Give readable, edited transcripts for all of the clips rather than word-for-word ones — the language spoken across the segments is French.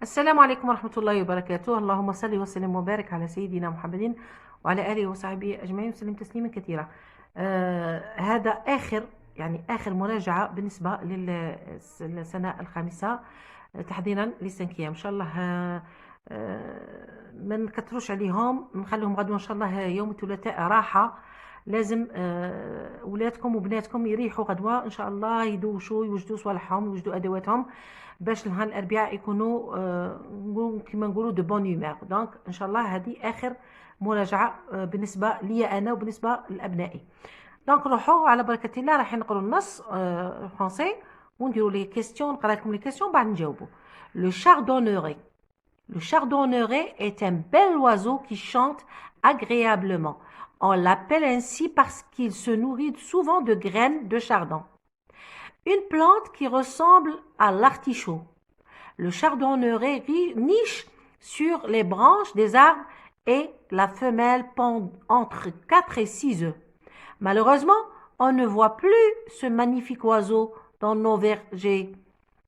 السلام عليكم ورحمة الله وبركاته. اللهم صل وسلم وبارك على سيدنا محمد وعلى آله وصحبه أجمعين وسلم تسليما كثيرا. هذا آخر مراجعة بالنسبة للسنة الخامسة، تحضيرا للسنكية إن شاء الله. ما نكتروش عليهم، نخليهم غدوة إن شاء الله يوم الثلاثاء راحة. لازم ولادكم وبناتكم يريحوا غدوة إن شاء الله، يدوشوا يوجدوا صوالحهم يوجدوا أدواتهم باش نهار الاربعاء يكونوا كما نقولوا دو بون هيومور. دونك ان شاء الله هذه اخر مراجعه بالنسبه لي انا وبالنسبه لابنائي. دونك نروحوا على بركه الله، راح نقروا النص فرونسي ونديروا لي كيستيون، نقرا لكم لي كيستيون بعد نجاوبوا. Le chardonneret. Le chardonneret est un bel oiseau qui chante agréablement. On l'appelle ainsi parce qu'il se nourrit souvent de graines de chardon. Une plante qui ressemble à l'artichaut. Le chardonneret niche sur les branches des arbres et la femelle pond entre 4 et 6 œufs. Malheureusement, on ne voit plus ce magnifique oiseau dans nos vergers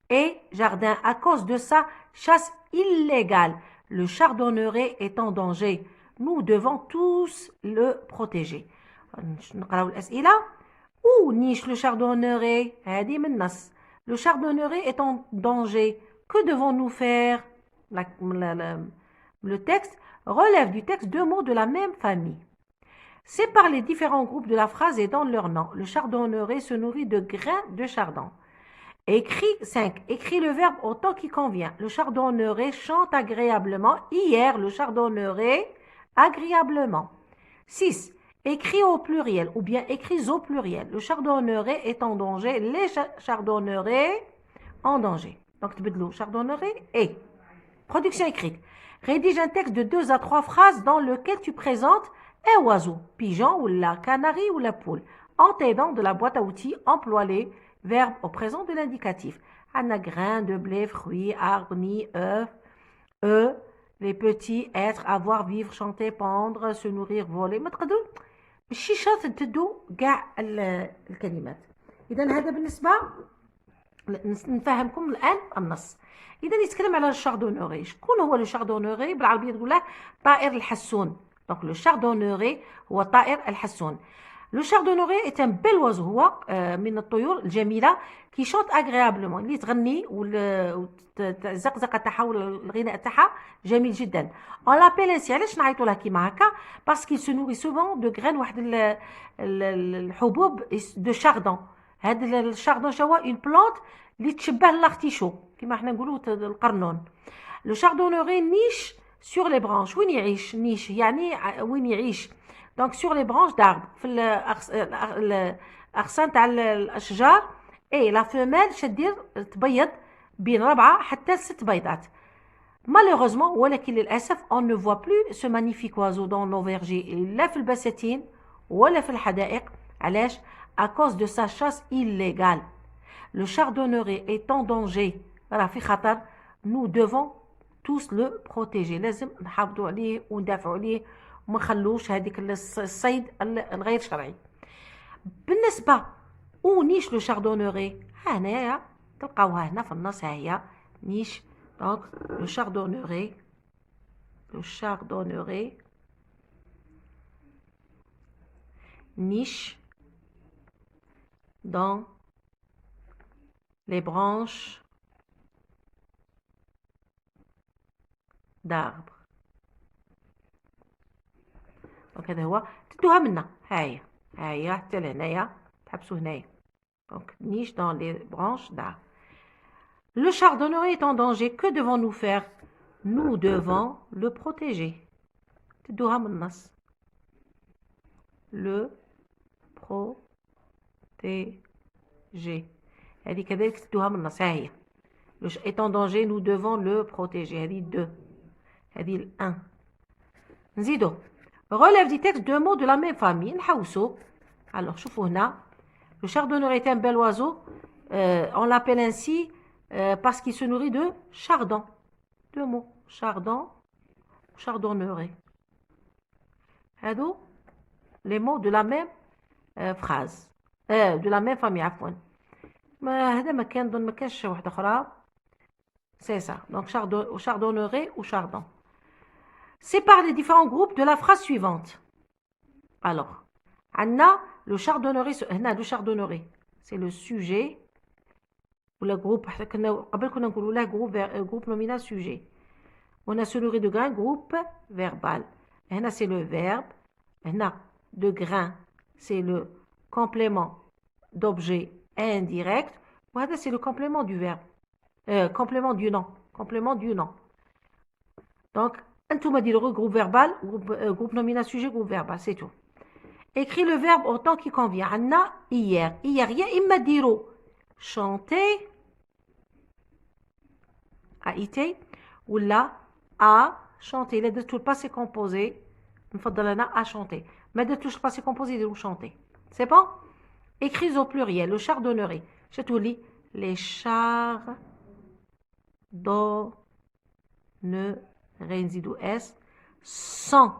et jardins à cause de sa chasse illégale. Le chardonneret est en danger. Nous devons tous le protéger. نقراو الأسئلة. Où niche le chardonneret? Le chardonneret est en danger. Que devons-nous faire? Le texte relève du texte deux mots de la même famille. Sépare les différents groupes de la phrase et donne leur nom. Le chardonneret se nourrit de grains de chardon. Écris 5. Écris le verbe au temps qui convient. Le chardonneret chante agréablement. Hier, le chardonneret agréablement. 6. Écris au pluriel ou bien écris au pluriel. Le chardonneret est en danger. Les chardonnerets en danger. Donc, تبدلوا chardonneret et. Production écrite. Rédige un texte de 2 à 3 phrases dans lequel tu présentes un oiseau, pigeon ou la canari ou la poule. En t'aidant de la boîte à outils, emploie les verbes au présent de l'indicatif. Un grain de blé, fruits, arbre, nid, œufs, les petits êtres, avoir, vivre, chanter, pendre, se nourrir, voler. ما تقدروا ماشي شرط تدوا كاع الكلمات. اذا هذا بالنسبه نفهمكم الان النص. اذا يتكلم على الشاردونوري. شكون هو لو شاردونوري؟ بالعربيه تقول له طائر الحسون. دونك لو شاردونوري هو طائر الحسون. لو شاردونوري est un bel oiseau. هو من الطيور الجميله كي شونت اغريابلمون، اللي تغني والزقزقه تاعها والغناء تاعها جميل جدا. on l'appelle ainsi. علاش نعيطوا لها كيما هكا؟ parce qu'il se nourrit souvent de graines، واحد الحبوب de chardon. هاد الشاردون شوا اون بلانت اللي تشبه لارتيشو كيما حنا نقولوا القرنون. لو شاردونوري نيش sur les branches. وين يعيش؟ نيش يعني وين يعيش. دونك sur les branches d'arbres، في الاغصان تاع الاشجار. اي لا فيميل شدير تبيض بين 4 حتى 6 بيضات. malheureusement ولكن للاسف on ne voit plus ce magnifique oiseau dans nos vergers، لا في البساتين ولا في الحدائق. علاش؟ à cause de sa chasse illégale. Le chardonneret est en danger. راه في خطر. nous devons tous le protéger. لازم نحافظوا عليه وندافعوا عليه وما نخلوش هذيك الصيد الغير شرعي. بالنسبه او نيش لو شاردونوري، هنايا تلقاوها هنا في النص. ها هي نيش. دونك لو شاردونوري. لو شاردونوري niche dans les branches d'arbres. دونك هذا هو تدوها منا. ها هي حتى لهنايا تحبسوا هنايا. دونك niche dans les branches d'arbres. Le chardonneret est en danger. Que devons-nous faire? Nous devons le protéger. تدوها من النص. le protéger. هذه كذلك تدوها من النص. ها هي est en danger. Nous devons le protéger. هذه 2. هذه 1. نزيدو. relève du texte deux mots de la même famille. نحوسو. alors شوفوا هنا. le chardonneret est un bel oiseau. on l'appelle ainsi parce qu'il se nourrit de chardon. 2 mots. chardon, chardonneret. هادو les mots de la même phrase. de la même famille عفوا. ما هذا ما كان ظن ما كانش واحدة أخرى. C'est ça. Donc, chardonnerai ou chardon. Sépare les différents groupes de la phrase suivante. Alors, Anna, le chardonnerai, le chardonnerai, c'est le sujet ou le groupe. Groupe nominal sujet. On a sonnerie de grain, groupe verbal. Là, c'est le verbe. Là, de grain, c'est le complément d'objet indirect. Voilà, c'est le complément du verbe. Complément du nom. Complément du nom. Donc, tout m'a dit le groupe verbal, groupe nominal sujet, groupe verbal, c'est tout. Écris le verbe autant qu'il convient. Anna, hier. Hier, il m'a dit chanter, a été, ou là, à chanter. Les deux, tout le passé composé. نفضل أنا à chanter. Mais de tout le passé composé de chanter. C'est bon? Écris au pluriel. Le chardonnerie. Je te lis. Les chardonneries. نزيدو S. Sans.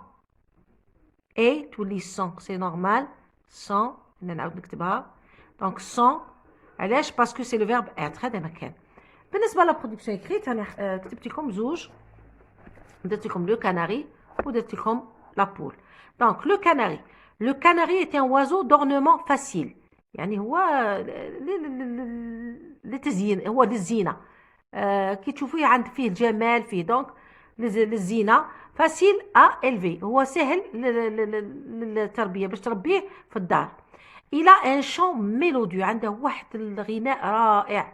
Et tu lis sans. C'est normal. Sans. نعاود نكتبها. Donc sans. علاش؟ parce que c'est le verbe être. هذا مكان. بالنسبة للبرودكسيون écrite أنا كتبت لكم زوج. درت لكم le canari ودرت لكم la poule. Donc le canari. Le canari est un oiseau d'ornement facile. يعني هو للتزيين، هو للزينة. كي تشوفوه عند فيه الجمال فيه دونك للزينة. facile à élever. هو سهل للتربية باش تربيه في الدار. il a un chant mélodieux. عنده واحد الغناء رائع.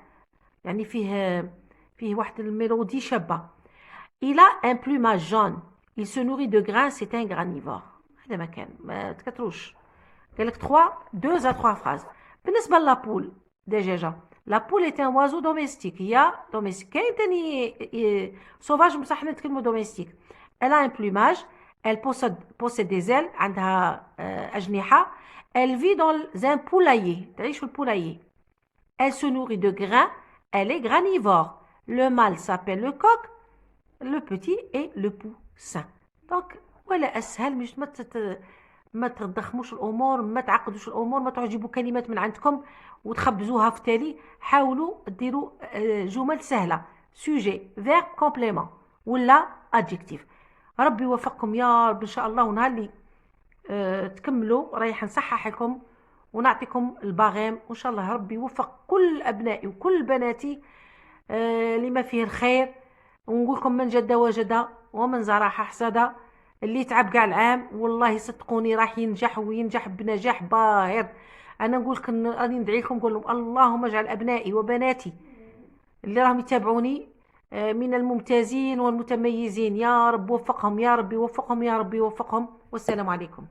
يعني فيه واحد الميلودي شابة. il a un plumage jaune. Il se nourrit de grains, c'est un granivore. هذا ما كان ما تكتروش. قال لك 2 à 3 phrases. بالنسبة لا poule دجاجة. La poule est un oiseau domestique. هي domestique. كاين تاني sauvage بصح حنا نتكلموا domestique. Elle a un plumage. Elle possède des ailes. عندها أجنحة. Elle vit dans un poulailler. تعيش في البولايي. Elle se nourrit de grains. Elle est granivore. Le mâle s'appelle le coq. Le petit est le poussin. دونك ولا اسهل. مش ما تضخموش الامور، ما تعقدوش الامور، ما تعجبوا كلمات من عندكم وتخبزوها في التالي. حاولوا ديروا جمل سهله. سوجي، فيرب، كومبليمون ولا ادجكتيف. ربي يوفقكم يا رب ان شاء الله. ونهار اللي تكملوا رايح نصحح لكم ونعطيكم الباغيم وان شاء الله. ربي يوفق كل ابنائي وكل بناتي لما فيه الخير. ونقول لكم من جد وجد ومن زرع حسد. اللي تعب كاع العام والله صدقوني راح ينجح وينجح بنجاح باهر. انا نقول لكم راني ندعي لكم نقول لهم اللهم اجعل ابنائي وبناتي اللي راهم يتابعوني من الممتازين والمتميزين. يا رب وفقهم، يا رب يوفقهم، يا رب يوفقهم. والسلام عليكم.